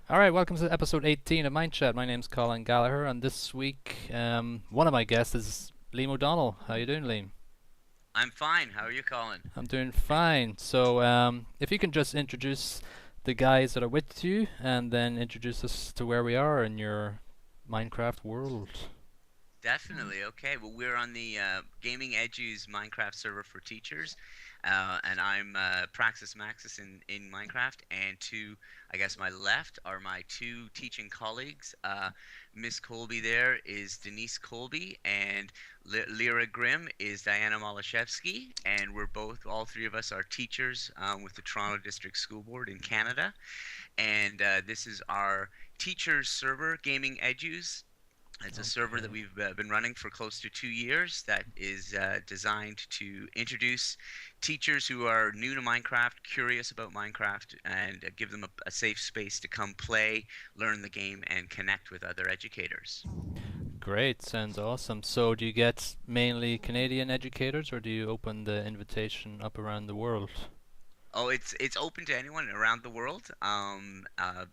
All right, welcome to episode 18 of Mindchat. My name's Colin Gallagher, and this week, one of my guests is Liam O'Donnell. How you doing, Liam? I'm fine. How are you, Colin? I'm doing fine. So, if you can just introduce the guys that are with you, and then introduce us to where we are in your Minecraft world. Definitely. Okay. Well, we're on the Gaming Edus Minecraft server for teachers, and I'm Praxis Maxis in Minecraft. And to, I guess, my left are my two teaching colleagues. Miss Colby there is Denise Colby, and Lyra Grimm is Diana Maliszewski. And we're both, all three of us, are teachers with the Toronto District School Board in Canada. And this is our teachers server, Gaming Edus. It's a server that Okay. we've been running for close to 2 years that is designed to introduce teachers who are new to Minecraft, curious about Minecraft, and give them a safe space to come play, learn the game, and connect with other educators. Great, sounds awesome. So, do you get mainly Canadian educators, or do you open the invitation up around the world? Oh, it's open to anyone around the world.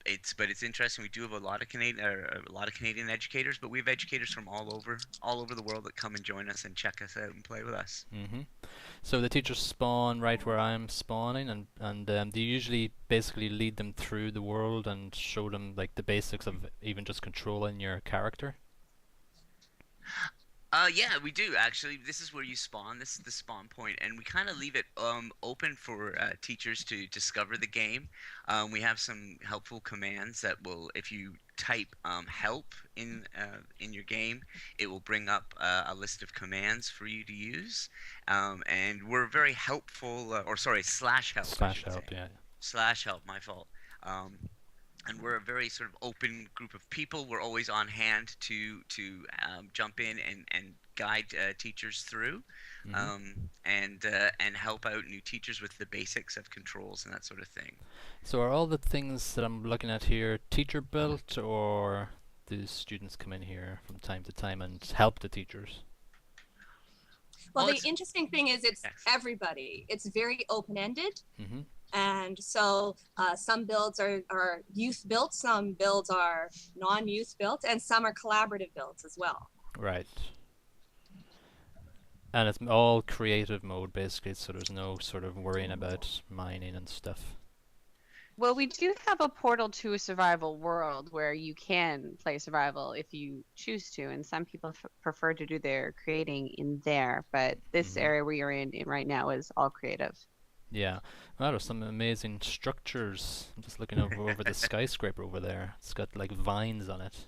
It's interesting. We do have a lot of Canadian educators, but we have educators from all over the world that come and join us and check us out and play with us. hmm So the teachers spawn right where I'm spawning, and do you usually basically lead them through the world and show them like the basics of even just controlling your character? Yeah, we do actually. This is where you spawn. This is the spawn point, and we kind of leave it open for teachers to discover the game. We have some helpful commands that will, if you type help in your game, it will bring up a list of commands for you to use. And we're very helpful, or sorry, slash help, I Slash should say. help, yeah. Slash help, my fault. Um, and we're a very sort of open group of people. We're always on hand to jump in and guide teachers through, hmm and help out new teachers with the basics of controls and that sort of thing. So are all the things that I'm looking at here teacher built, or do students come in here from time to time and help the teachers? Well, Well, the it's interesting thing is it's yes. everybody. It's very open-ended. hmm And so some builds are youth built, some builds are non-youth built, and some are collaborative builds as well. Right. And it's all creative mode basically, so there's no sort of worrying about mining and stuff. Well, we do have a portal to a survival world where you can play survival if you choose to, and some people prefer to do their creating in there. But this hmm area where you're in right now is all creative. Yeah, well, there's some amazing structures. I'm just looking over the skyscraper over there. It's got like vines on it.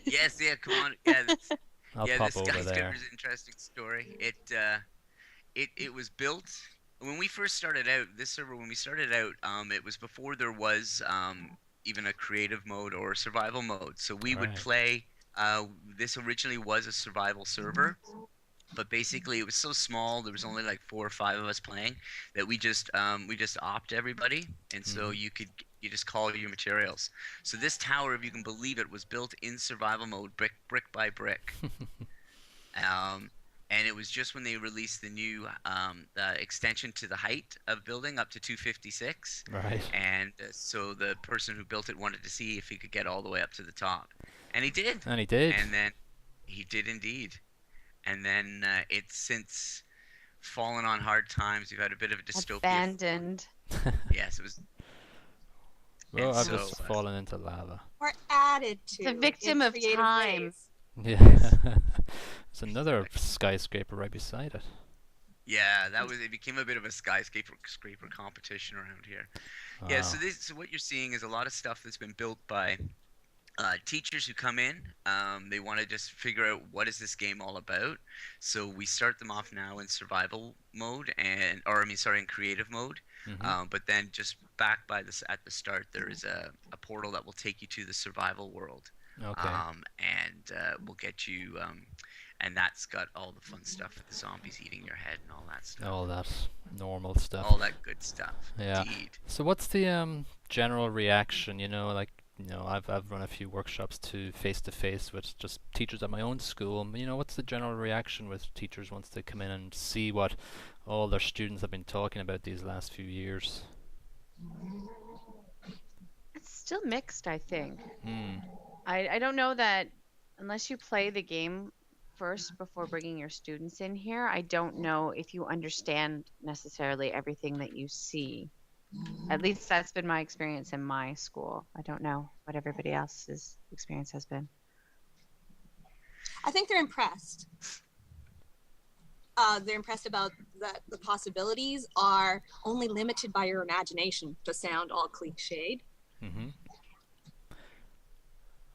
Yes, yeah, come on, yeah, I'll yeah. The pop over skyscraper there. is an interesting story. It was built when we first started out. This server, when we started out, it was before there was even a creative mode or survival mode. So we would Right. play. This originally was a survival server, but basically it was so small. There was only like four or five of us playing that we just opt everybody, and so hmm you just call your materials. So this tower, if you can believe it, was built in survival mode, brick by brick. Um, and it was just when they released the new extension to the height of building up to 256, Right. and so the person who built it wanted to see if he could get all the way up to the top, and he did, And he did. and then he did indeed, and then it's since fallen on hard times. We've had a bit of a dystopia. Abandoned. Yes, it was, and Well, I've so just fallen into lava. Or added It's a to in victim of creative time. ways. Yeah. There's another skyscraper right beside it. yeah, that was it. Became a bit of a skyscraper scraper competition around here. Yeah, Wow. so what you're seeing is a lot of stuff that's been built by teachers who come in. They want to just figure out what is this game all about. So we start them off now in survival mode, or I mean, sorry, in creative mode. hmm But then just back by this at the start, there is a portal that will take you to the survival world, Okay. and will get you. And that's got all the fun stuff with the zombies eating your head and all that stuff. All that normal stuff. All that good stuff, Yeah. indeed. So what's the general reaction? I've run a few workshops to face with just teachers at my own school. What's the general reaction with teachers once they come in and see what all their students have been talking about these last few years? It's Still mixed, I think. Hmm. I don't know that unless you play the game first before bringing your students in here, I don't know if you understand necessarily everything that you see. At least that's been my experience in my school. I don't know what everybody else's experience has been. I think they're impressed. They're impressed about that the possibilities are only limited by your imagination, to sound all cliched. Mm-hmm.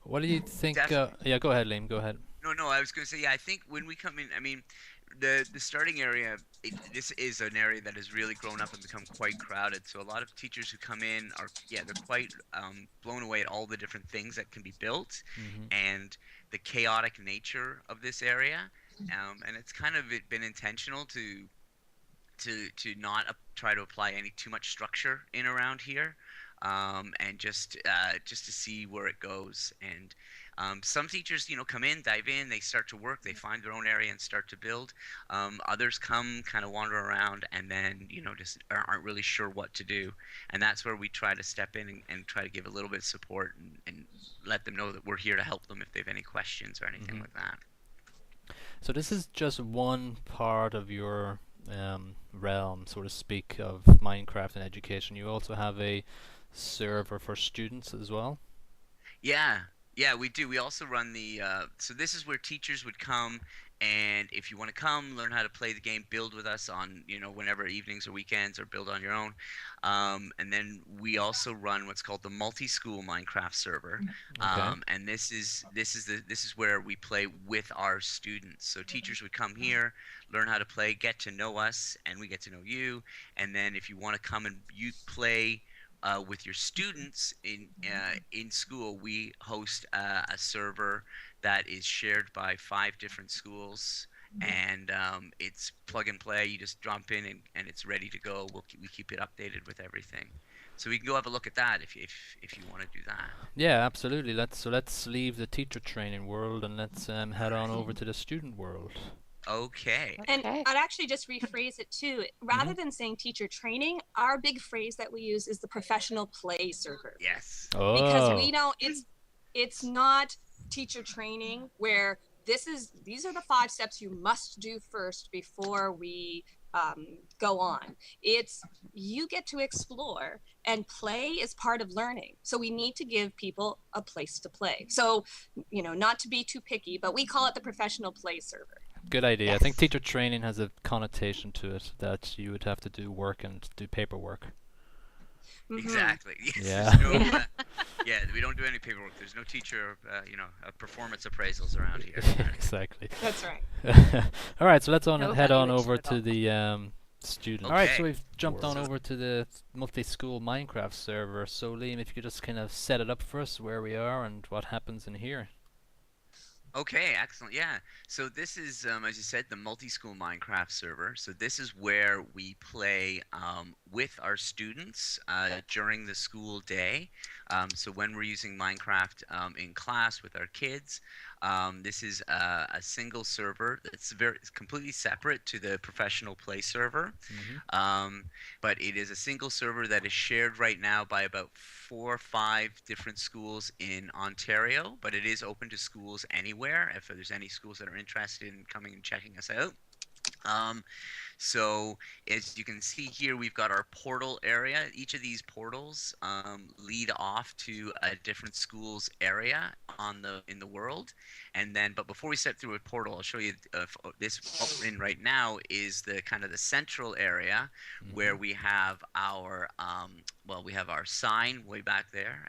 What do you think? Definitely. Yeah, go ahead, Liam. Go ahead. No, I was going to say, yeah, I think when we come in, I mean, the starting area, this is an area that has really grown up and become quite crowded. So a lot of teachers who come in are, yeah, they're quite blown away at all the different things that can be built Mm-hmm. and the chaotic nature of this area. And it's kind of been intentional to not try to apply any too much structure in around here, and just to see where it goes. And some teachers, come in, dive in, they start to work, they find their own area and start to build. Others come, kind of wander around, and then just aren't really sure what to do. And that's where we try to step in and try to give a little bit of support and let them know that we're here to help them if they have any questions or anything Mm-hmm. like that. So this is just one part of your realm, so to speak, of Minecraft and education. You also have a server for students as well. Yeah, yeah, we do. We also run the so this is where teachers would come, and if you want to come, learn how to play the game, build with us on, whenever evenings or weekends, or build on your own. And then we also run what's called the multi-school Minecraft server. Okay. And this is where we play with our students. So teachers would come here, learn how to play, get to know us, and we get to know you. And then if you want to come and you play with your students in school, we host a server that is shared by 5 different schools, and it's plug and play. You just jump in and it's ready to go. We keep it updated with everything, so we can go have a look at that if you want to do that. Yeah, absolutely. Let's leave the teacher training world and let's head on over to the student world. Okay. And Okay. I'd actually just rephrase it too. Rather than saying teacher training, our big phrase that we use is the professional play server. Yes. Because Oh. we don't it's not teacher training where these are the 5 steps you must do first before we go on. It's you get to explore, and play is part of learning. So we need to give people a place to play. So, not to be too picky, but we call it the professional play server. Good idea. I Yes. think teacher training has a connotation to it that you would have to do work and do paperwork. Mhm. Exactly. Yes, Yeah. there's no, yeah, we don't do any paperwork. There's no teacher, performance appraisals around here. Exactly. That's right. All right, so let's No head on evaluation over at to all. the student. All right, so Okay. we've jumped on So- over to the multi-school Minecraft server. So Liam, if you could just kind of set it up for us, where we are and what happens in here. Okay, excellent. Yeah. So this is, as you said, the multi-school Minecraft server. So this is where we play with our students during the school day. So when we're using Minecraft in class with our kids, this is a single server that's it's completely separate to the professional play server. Mm-hmm. But it is a single server that is shared right now by about 4 or 5 different schools in Ontario, but it is open to schools anywhere if there's any schools that are interested in coming and checking us out. So as you can see here, we've got our portal area. Each of these portals lead off to a different school's area in the world. And then, but before we step through a portal, I'll show you this. What we're in right now is the kind of the central area where we have our we have our sign way back there,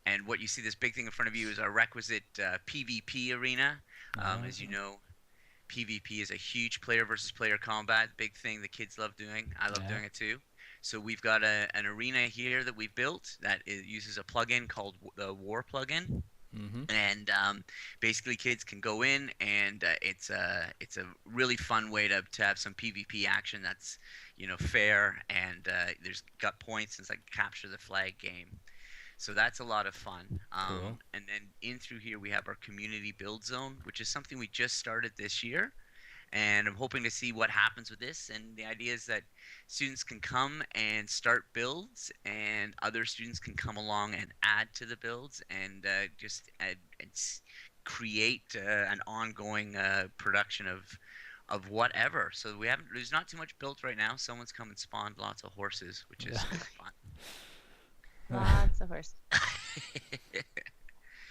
and what you see, this big thing in front of you, is our requisite PvP arena. As you know, PvP is a huge player versus player combat, big thing the kids love doing. I love doing it too. So we've got an arena here that we've built that uses a plugin called the War plugin. Mm-hmm. And basically kids can go in, and it's a really fun way to have some PvP action that's fair, and there's got points. It's like capture the flag game. So that's a lot of fun. Cool. And then in through here we have our community build zone, which is something we just started this year. and I'm hoping to see what happens with this. And the idea is that students can come and start builds, and other students can come along and add to the builds, and just create an ongoing production of whatever. So there's not too much built right now. Someone's come and spawned lots of horses, which is fun. Lots of horse.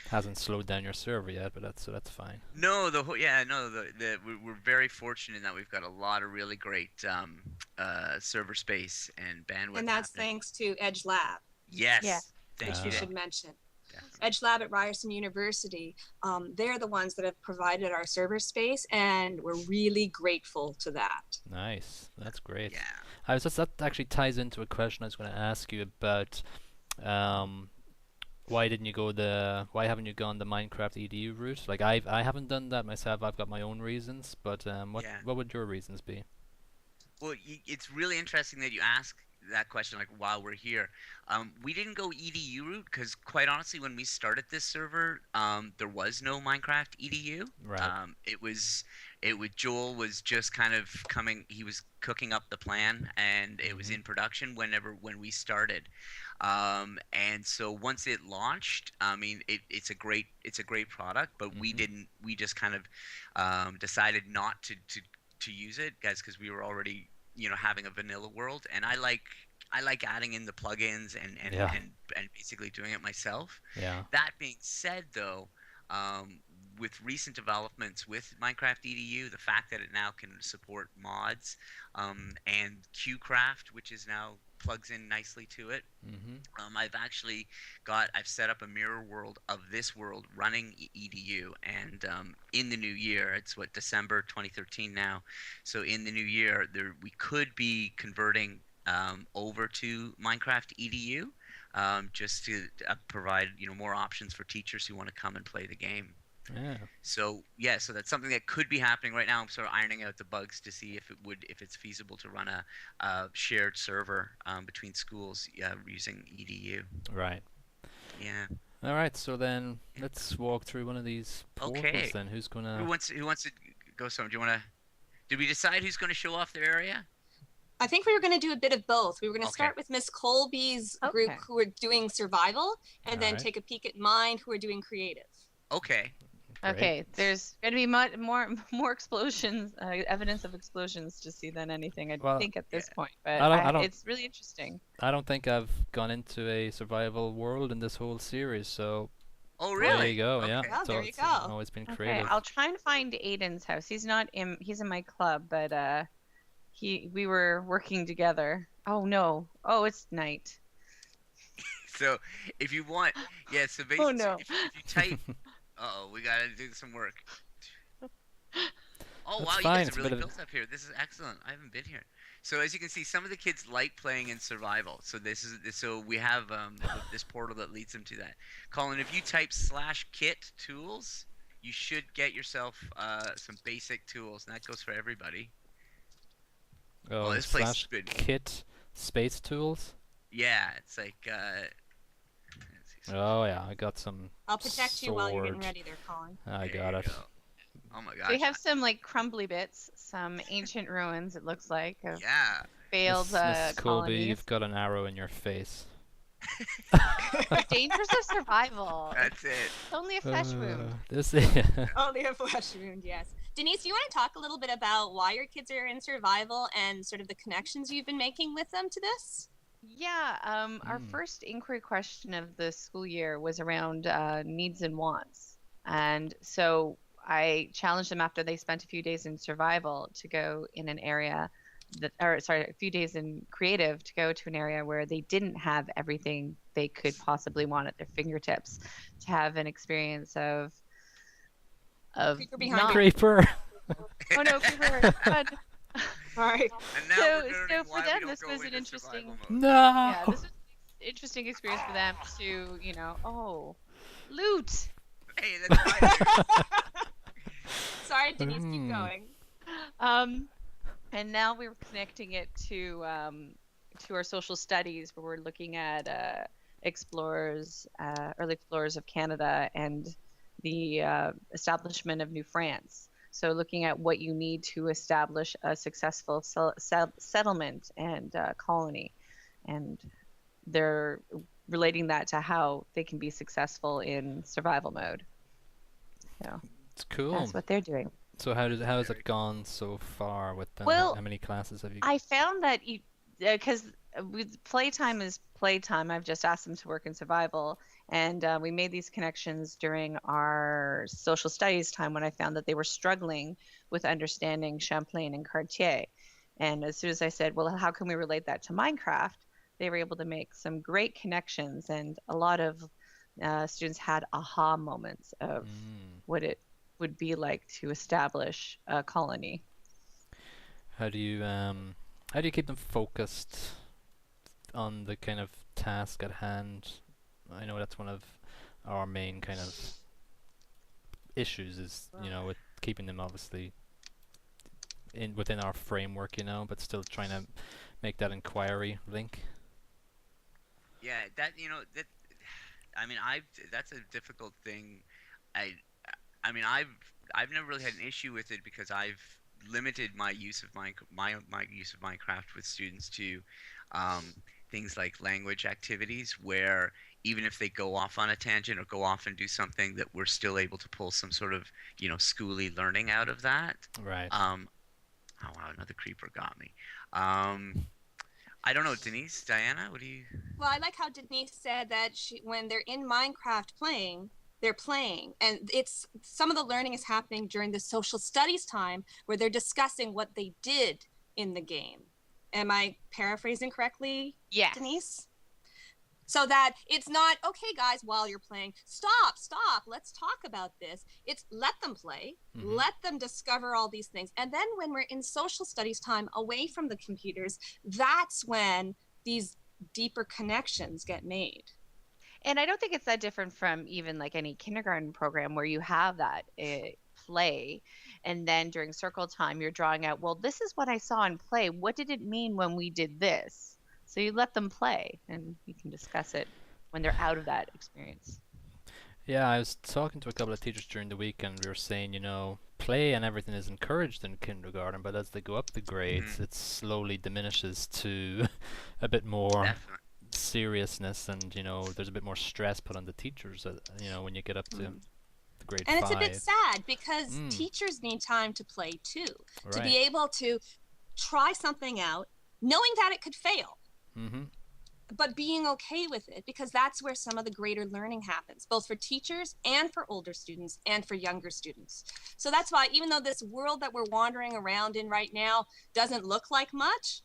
Hasn't slowed down your server yet, but that's fine. No, we're very fortunate in that we've got a lot of really great server space and bandwidth. And that's happening. thanks to Edge Lab, Yes. Yeah. Thank which you. you should mention. Definitely. Edge Lab at Ryerson University, they're the ones that have provided our server space, and we're really grateful to that. Nice, that's great. Yeah. That actually ties into a question I was going to ask you about. Why haven't you gone the Minecraft EDU route? Like I haven't done that myself. I've got my own reasons, but what would your reasons be? Well, it's really interesting that you ask that question, like, while we're here. We didn't go EDU route because, quite honestly, when we started this server, there was no Minecraft EDU. Right. Joel was just kind of he was cooking up the plan, and it was in production when we started. And so once it launched, I mean, it's a great product, but we just kind of decided not to use it, guys, because we were already, having a vanilla world, and I like adding in the plugins and basically doing it myself. Yeah. That being said, though, with recent developments with Minecraft EDU, the fact that it now can support mods, and QCraft, which is now plugs in nicely to it. I've set up a mirror world of this world running EDU, and in the new year, it's December 2013 now. So in the new year, we could be converting over to Minecraft EDU, just to provide if options for teachers who want to come and play the game. Yeah. So that's something that could be happening right now. I'm sort of ironing out the bugs to see if it's feasible to run a shared server between schools using EDU. Right. Yeah. All right. So then let's walk through one of these portals. Okay. Then who's gonna? Who wants to go? Someone? Do you want to? Did we decide who's going to show off their area? I think we were going to do a bit of both. We were going to Okay. start with Miss Colby's group, who are doing survival, and then Alright. take a peek at mine, who are doing creative. Okay. Great. Okay, there's going to be more explosions, evidence of explosions to see than anything, I think, at this point. But I don't- it's really interesting. I don't think I've gone into a survival world in this whole series, so Oh, there really? you go. Yeah. Okay. Oh, there you It's go. always been Okay, creative. I'll try and find Aiden's house. He's in my club, but we were working together. Oh no. Oh, it's night. So if you want, so basically, Oh, no. if you type, we got to do some work. Oh, That's wow, fine, you guys it's are a really bit of- built up here. This is excellent. I haven't been here. So as you can see, some of the kids like playing in survival. So so we have this portal that leads them to that. Colin, if you type /kit tools, you should get yourself some basic tools, and that goes for everybody. Oh, this place is slash good. kit space tools. Yeah, it's like. Let's see, Oh yeah, I got some. I'll protect you while you're getting sword. ready there, Colin. I there got you it. go. Oh my gosh. We have some like crumbly bits, some ancient ruins. It looks like of Yeah. failed Mrs. Colby, colonies. you've got an arrow in your face. Dangers of survival. That's it. It's only a flesh wound. This Only a flesh wound, yes. Denise, do you want to talk a little bit about why your kids are in survival and sort of the connections you've been making with them to this? Yeah, our first inquiry question of the school year was around needs and wants. And so I challenged them after they spent a few days in survival to go in an area a few days in creative to go to an area where they didn't have everything they could possibly want at their fingertips, to have an experience of Creeper behind not- you. creeper. Oh no, creeper. God. All right. And now So- we're so learning for why we them, don't this go was an into interesting- survival mode. No. Yeah, this was an interesting experience for them to, loot. Hey, that's fine. Sorry, Denise, keep going. And now we're connecting it to our social studies, where we're looking at early explorers of Canada and the establishment of New France. So looking at what you need to establish a successful settlement and colony, and they're relating that to how they can be successful in survival mode. So It's cool. that's what they're doing. So how has it gone so far with them? Well, How many classes have you? I found that because with playtime is playtime. I've just asked them to work in survival, and we made these connections during our social studies time when I found that they were struggling with understanding Champlain and Cartier. And as soon as I said, well, how can we relate that to Minecraft? They were able to make some great connections, and a lot of students had aha moments of what it would be like to establish a colony. How do you keep them focused on the kind of task at hand? I know that's one of our main kind of issues is, with keeping them obviously within our framework, but still trying to make that inquiry link. Yeah, that that's a difficult thing. I mean, I've never really had an issue with it because I've limited my use of my use of Minecraft with students to things like language activities, where even if they go off on a tangent or go off and do something, that we're still able to pull some sort of schooly learning out of that. Right. Oh wow, another creeper got me. I don't know, Denise, Diana, what do you? Well, I like how Denise said that when they're in Minecraft playing, they're playing, and it's some of the learning is happening during the social studies time where they're discussing what they did in the game. Am I paraphrasing correctly, Yes. Denise? So that it's not, okay, guys, while you're playing, stop, let's talk about this. It's let them play, let them discover all these things. And then when we're in social studies time away from the computers, that's when these deeper connections get made. And I don't think it's that different from even like any kindergarten program where you have that play, and then during circle time you're drawing out, well, this is what I saw in play. What did it mean when we did this? So you let them play, and you can discuss it when they're out of that experience. Yeah, I was talking to a couple of teachers during the week, and we were saying, play and everything is encouraged in kindergarten, but as they go up the grades, it slowly diminishes to a bit more. Definitely. Seriousness, and there's a bit more stress put on the teachers when you get up to the grade 5. And it's a bit sad because teachers need time to play too, to be able to try something out knowing that it could fail, but being okay with it, because that's where some of the greater learning happens, both for teachers and for older students and for younger students. So that's why, even though this world that we're wandering around in right now doesn't look like much,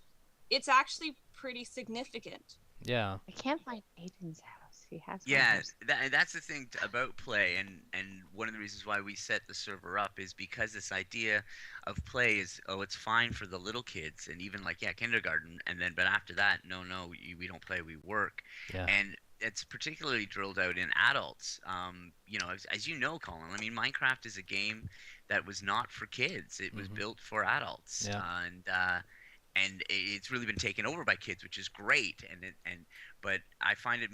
it's actually pretty significant. Yeah. I can't find Aiden's house. He has. Yeah, that's the thing about play, and one of the reasons why we set the server up is because this idea of play is, it's fine for the little kids, and even kindergarten, but after that, no, we don't play, we work. Yeah. And it's particularly drilled out in adults. As you know, Colin, I mean, Minecraft is a game that was not for kids. It was built for adults. Yeah. And it's really been taken over by kids, which is great. But I find it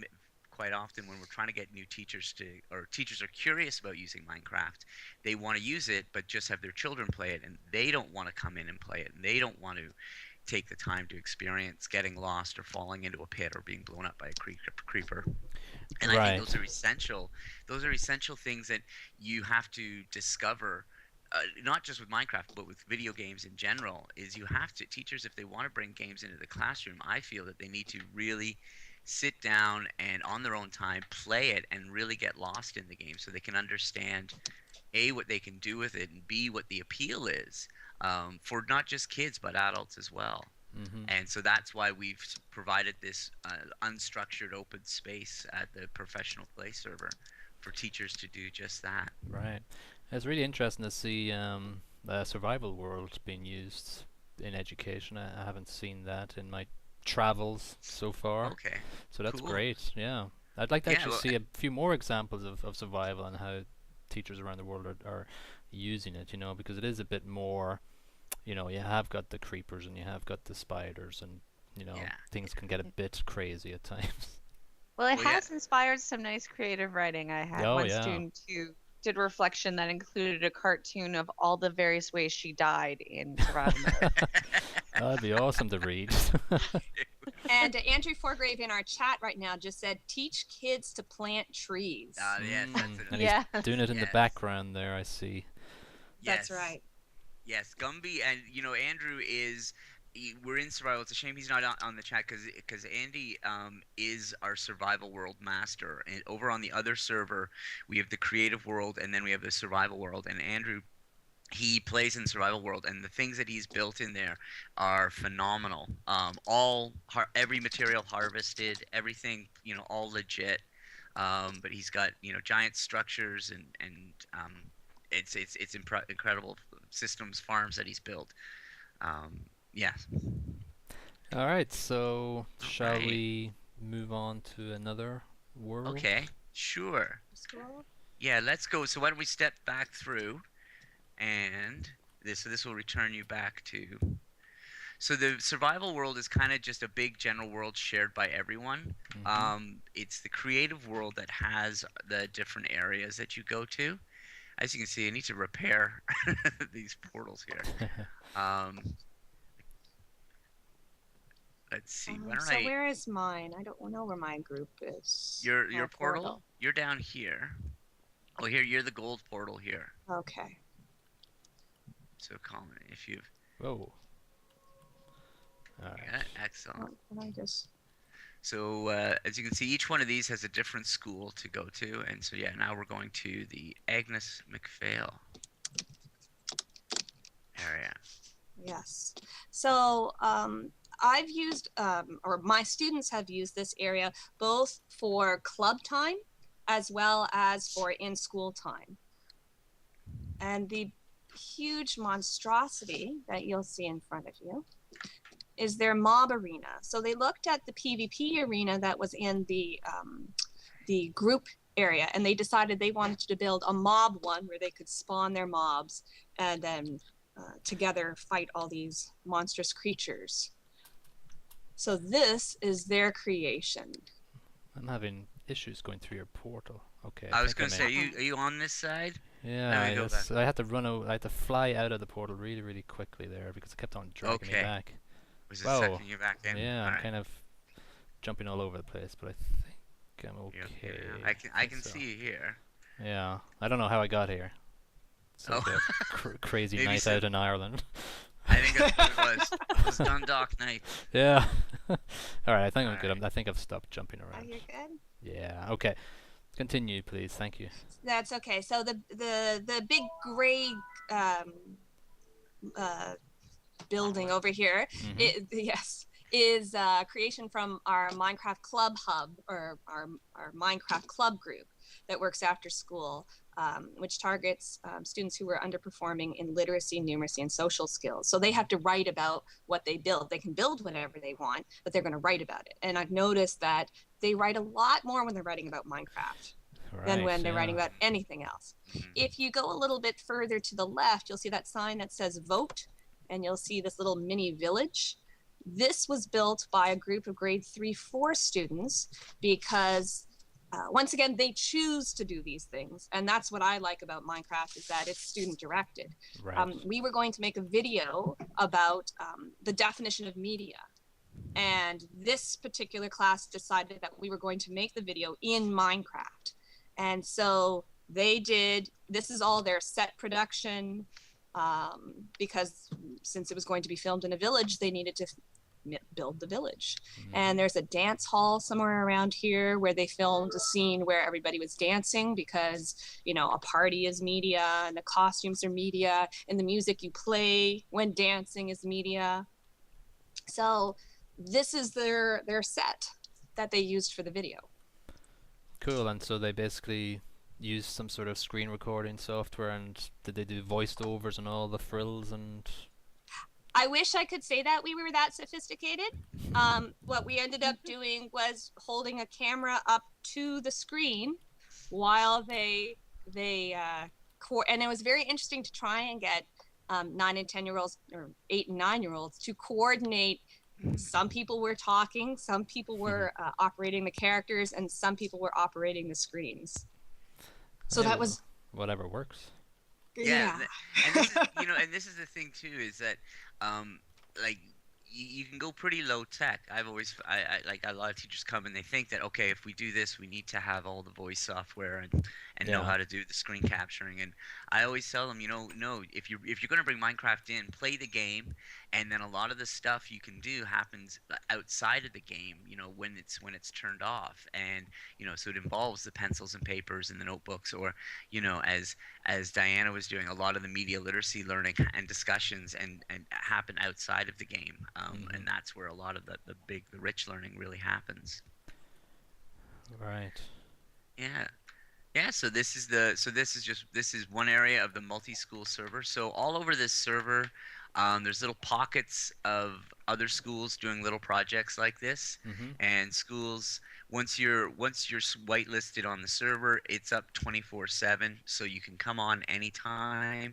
quite often when we're trying to get new teachers or teachers are curious about using Minecraft, they want to use it, but just have their children play it, and they don't want to come in and play it, and they don't want to take the time to experience getting lost or falling into a pit or being blown up by a creeper. And I think those are essential. Those are essential things that you have to discover. Not just with Minecraft, but with video games in general, is teachers, if they want to bring games into the classroom, I feel that they need to really sit down and on their own time play it and really get lost in the game so they can understand A, what they can do with it, and B, what the appeal is for not just kids but adults as well. And so that's why we've provided this unstructured open space at the professional play server for teachers to do just that. Right. It's really interesting to see the survival world being used in education. I haven't seen that in my travels so far. Okay. So that's cool. Great. Yeah. I'd like to actually see a few more examples of survival and how teachers around the world are using it, because it is a bit more, you have got the creepers and you have got the spiders, and, things can get a bit crazy at times. Well, it has inspired some nice creative writing. I had one student who did reflection that included a cartoon of all the various ways she died in Survival Mode. That'd be awesome to read. And Andrew Forgrave in our chat right now just said, "Teach kids to plant trees." Yes, that's it. And Yes. he's doing it in the Yes. background there, I see. That's Yes. right. Yes, Gumby, and Andrew is. We're in survival. It's a shame he's not on the chat because Andy is our survival world master. And over on the other server, we have the creative world, and then we have the survival world. And Andrew, he plays in survival world, and the things that he's built in there are phenomenal. Every material harvested, everything all legit. But he's got giant structures and it's incredible systems, farms that he's built. Yeah. All right, so shall Alright. we move on to another world? Okay. Sure. Scroll. Yeah. Let's go. So why don't we step back through, and this will return you back to. So the survival world is kind of just a big general world shared by everyone. It's the creative world that has the different areas that you go to. As you can see, I need to repair these portals here. Let's see. Why don't So where is mine? I don't know where my group is. Your Oh, portal? You're down here. Oh, here you're the gold portal here. Okay. So Colin, if you've Whoa. All right. got it, excellent. Can I just? So as you can see, each one of these has a different school to go to, and so yeah, now we're going to the Agnes McPhail area. Yes. So I've used, or my students have used this area both for club time as well as for in-school time. And the huge monstrosity that you'll see in front of you is their mob arena. So they looked at the PvP arena that was in the group area, and they decided they wanted to build a mob one where they could spawn their mobs and then together fight all these monstrous creatures. So this is their creation. I'm having issues going through your portal. Okay. I was think going to I'm say, in. are you on this side? Yeah, me go I had to run out. I had to fly out of the portal really, really quickly there because it kept on dragging me Okay. back. Was it Whoa. sucking you back in? Yeah, All I'm right. kind of jumping all over the place, but I think I'm You're okay. okay now. I think can so. see you here. Yeah, I don't know how I got here. It's like Oh. a crazy Maybe night so- out in Ireland. I think that's what it was. It was Dundalk night. Yeah. All right, I think I'm good. Alright. I think I've stopped jumping Are around. you good? Yeah. Okay. Continue, please. Thank you. That's okay. So the big gray building over here, Mhm. yes, is creation from our Minecraft Club Hub, or our Minecraft Club group that works after school, which targets students who are underperforming in literacy, numeracy, and social skills. So they have to write about what they build. They can build whatever they want, but they're going to write about it. And I've noticed that they write a lot more when they're writing about Minecraft than when they're writing about anything else. Mhm. If you go a little bit further to the left, you'll see that sign that says vote, and you'll see this little mini village. This was built by a group of grade 3-4 students because once again, they choose to do these things. And that's what I like about Minecraft, is that it's student directed. Right. We were going to make a video about the definition of media. And this particular class decided that we were going to make the video in Minecraft. And so they did, this is all their set production, because since it was going to be filmed in a village, they needed to build the village. And there's a dance hall somewhere around here where they filmed a scene where everybody was dancing, because a party is media and the costumes are media and the music you play when dancing is media. So this is their set that they used for the video. Cool. And so they basically used some sort of screen recording software, and did they do voiced overs and all the frills and? I wish I could say that we were that sophisticated. What we ended up doing was holding a camera up to the screen while and it was very interesting to try and get 9 and 10-year-olds, or 8 and 9-year-olds, to coordinate. Some people were talking, some people were operating the characters, and some people were operating the screens. So that was whatever works. Yeah, and this is and this is the thing too is that like you can go pretty low tech. I like a lot of teachers come and they think that okay, if we do this, we need to have all the voice software and know Yeah. how to do the screen capturing. And I always tell them, no, if you're going to bring Minecraft in, play the game, and then a lot of the stuff you can do happens outside of the game. When it's turned off, and so it involves the pencils and papers and the notebooks, or as Diana was doing, a lot of the media literacy learning and discussions and happen outside of the game, Hmm. and that's where a lot of the rich learning really happens. Right. Yeah. Yeah, so this is one area of the multi-school server. So all over this server, there's little pockets of other schools doing little projects like this, Hmm. and schools once you're whitelisted on the server, it's up 24/7, so you can come on anytime,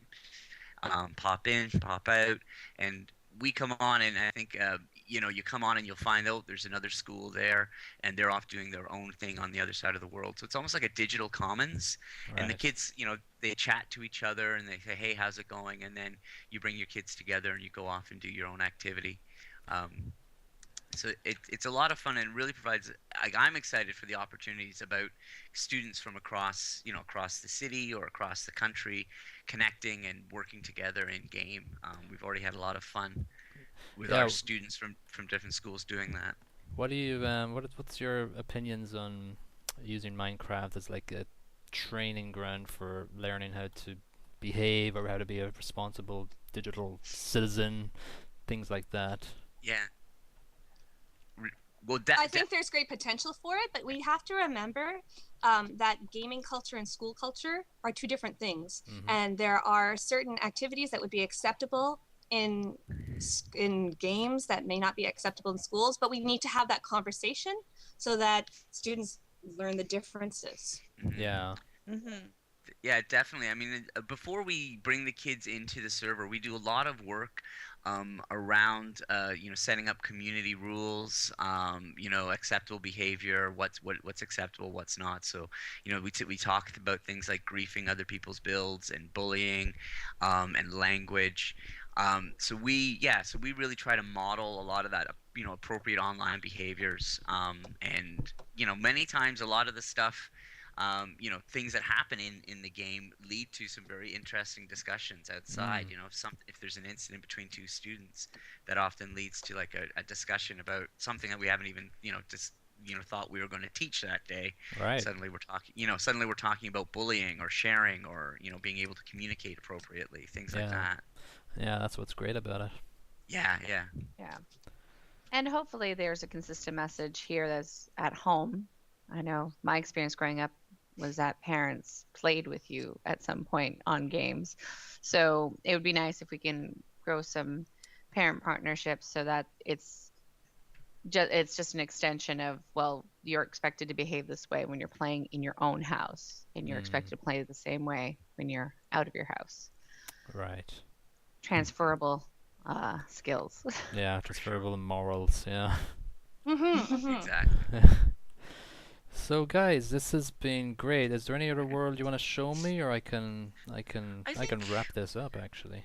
pop in, pop out, and we come on, and I think you come on and you'll find out there's another school there, and they're off doing their own thing on the other side of the world. So it's almost like a digital commons, and the Right. kids, they chat to each other and they say, "Hey, how's it going?" And then you bring your kids together and you go off and do your own activity. Um, so it's a lot of fun and really provides. I'm excited for the opportunities about students from across the city or across the country connecting and working together in game. We've already had a lot of fun with our Yeah. students from different schools doing that. What do you what's your opinions on using Minecraft as like a training ground for learning how to behave or how to be a responsible digital citizen, things like that? Yeah. Re- well, I think there's great potential for it, but we have to remember that gaming culture and school culture are two different things, Hmm. and there are certain activities that would be acceptable in in games that may not be acceptable in schools. But we need to have that conversation so that students learn the differences. mhm. Yeah. Mm-hmm. Yeah, definitely. I mean, before we bring the kids into the server, we do a lot of work around, setting up community rules, acceptable behavior, what's acceptable, what's not. So, we talked about things like griefing other people's builds and bullying, and language. So we really try to model a lot of that, appropriate online behaviors. And many times a lot of the stuff, things that happen in the game lead to some very interesting discussions outside. Mm. If there's an incident between two students, that often leads to like a discussion about something that we haven't even just thought we were going to teach that day. Right. Suddenly we're talking about bullying or sharing or being able to communicate appropriately, things like Yeah. that. Yeah, that's what's great about it. Yeah, yeah. Yeah. And hopefully there's a consistent message here that's at home. I know my experience growing up was that parents played with you at some point on games. So it would be nice if we can grow some parent partnerships so that it's just an extension of, well, you're expected to behave this way when you're playing in your own house, and you're Mm. expected to play the same way when you're out of your house. Right. Transferable skills. Yeah, For sure. transferable morals, yeah. Exactly. So guys, this has been great. Is there any other world you want to show me, or I I can think, wrap this up actually?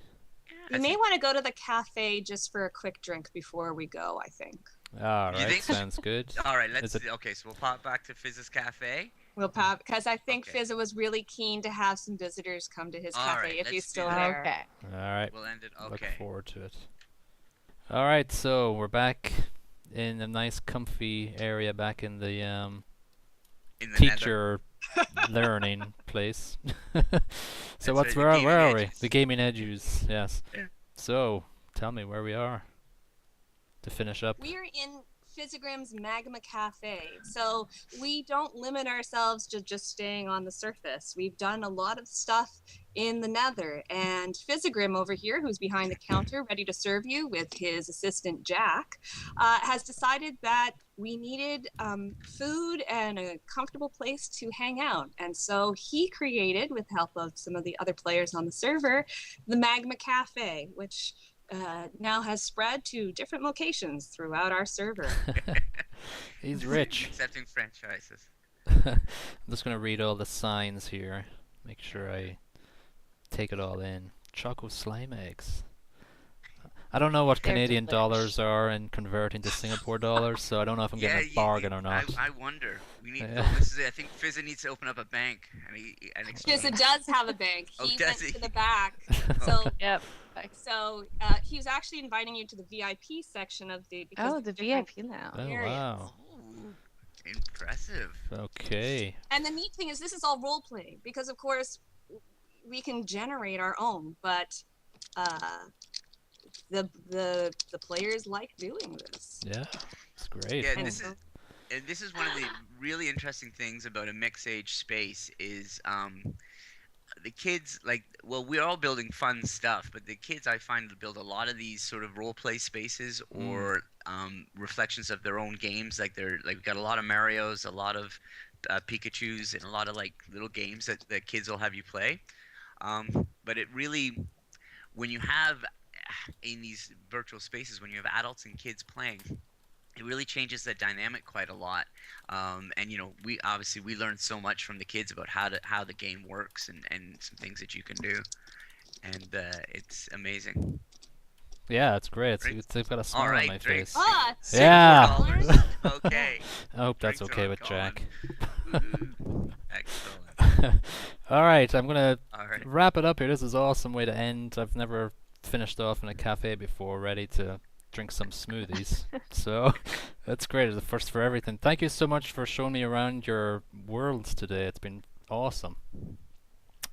yeah, We I may think want to go to the cafe just for a quick drink before we go, I think. All you right, think. sounds good. All right, Is let's. it Okay, so we'll pop back to Fizz's Cafe. We'll pop because I think Okay. Fizza was really keen to have some visitors come to his All cafe right, if he's let's do still that. there. Okay. all right? We'll end it. Look Okay. forward to it. All right, so we're back in a nice, comfy area, back in the In the nether. teacher learning place. So That's right, the where gaming are we? edges. The gaming edges, yes. Yeah. So tell me where we are to finish up. We're in Fizzigram's Magma Cafe, so we don't limit ourselves to just staying on the surface. We've done a lot of stuff in the nether, and Fizzigram over here, who's behind the counter ready to serve you with his assistant Jack, has decided that we needed food and a comfortable place to hang out. And so he created, with help of some of the other players on the server, the Magma Cafe, which now has spread to different locations throughout our server. He's rich. Accepting franchises. I'm just gonna read all the signs here. make sure I take it all in. Choco slime eggs. I don't know what They're Canadian delish. dollars are in converting to Singapore dollars, so I don't know if I'm Yeah, getting a bargain or not. I wonder. We need. Yeah. Oh, this is it. I think Fizza needs to open up a bank and Yes, exchange. it does have a bank. Oh, He does went he? to the back. Oh, So, Yep. he was actually inviting you to the VIP section of the. Because Oh, there's the different VIP lounge. Oh areas. wow. Ooh, impressive. Okay. And the neat thing is, this is all role playing because, of course, we can generate our own, but the players like doing this. Yeah. It's great. Yeah, Oh, this is one of the really interesting things about a mixed age space is the kids like well we're all building fun stuff, but the kids I find build a lot of these sort of role play spaces or reflections of their own games. Like they're like we've got a lot of Marios, a lot of Pikachus, and a lot of like little games that the kids will have you play. But it really when you have in these virtual spaces when you have adults and kids playing, it really changes the dynamic quite a lot. And you know, we learned so much from the kids about how the game works and some things that you can do, and it's amazing. yeah, it's great. Drinks. They've got a smile All on right, my drinks. face. Ah, Yeah. $4. Okay. I hope that's Drinks okay on with Jack. Colin. Excellent. All right, I'm gonna All right. wrap it up here. This is an awesome way to end. I've never finished off in a cafe before, ready to drink some smoothies. So that's great. It's the first for everything. Thank you so much for showing me around your worlds today. It's been awesome.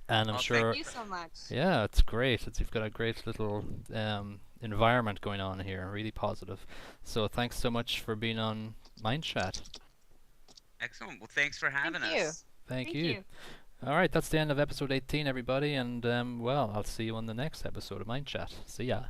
And I'm Oh, sure, thank you so much. yeah, it's great. You've got a great little environment going on here. Really positive. So thanks so much for being on Mindchat. Excellent. Well, thanks for having Thank you. us. Thank you. All right, that's the end of episode 18, everybody. And well, I'll see you on the next episode of Mindchat. See ya.